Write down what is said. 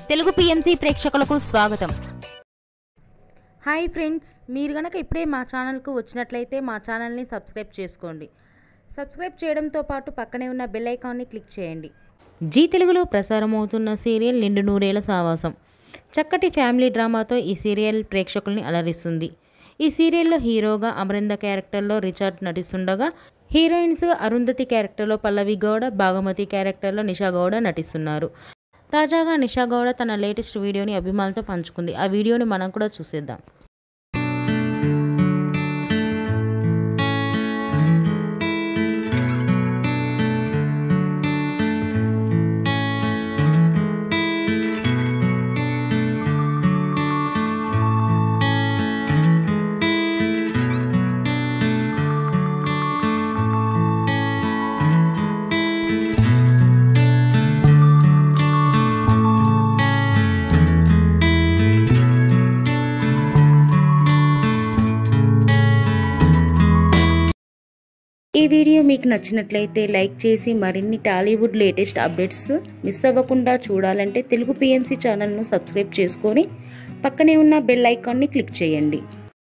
Telugu PMC ప్రేక్షకులకు స్వాగతం. Hi friends, మీరు గనక ఇప్పుడే మా ఛానల్కు వచ్చినట్లయితే మా ఛానల్ని సబ్స్క్రైబ్ చేసుకోండి. సబ్స్క్రైబ్ చేయడంతో పాటు పక్కనే ఉన్న బెల్ ఐకాన్ని క్లిక్ చేయండి. జీ తెలుగులో ప్రసారమవుతున్న సీరియల్ నిండు నూరేళ్ల సావాసం. చక్కటి ఫ్యామిలీ డ్రామాతో ఈ సీరియల్ ప్రేక్షకుల్ని అలరిస్తుంది. ఈ సీరియల్లో హీరోగా అమరింద క్యారెక్టర్లో రిచర్డ్ నటిస్తుండగా, హీరోయిన్స్ అరుంధతి క్యారెక్టర్లో పల్లవి గౌడ, భాగమతి క్యారెక్టర్లో నిషా గౌడ నటిస్తున్నారు. తాజాగా నిషా గౌడ తన లేటెస్ట్ వీడియోని అభిమానులతో పంచుకుంది. ఆ వీడియోని మనం కూడా చూసేద్దాం. ఈ వీడియో మీకు నచ్చినట్లయితే లైక్ చేసి మరిన్ని టాలీవుడ్ లేటెస్ట్ అప్డేట్స్ మిస్ అవ్వకుండా చూడాలంటే తెలుగు పిఎంసి ఛానల్ను సబ్స్క్రైబ్ చేసుకొని పక్కనే ఉన్న బెల్ ఐకాన్ని క్లిక్ చేయండి.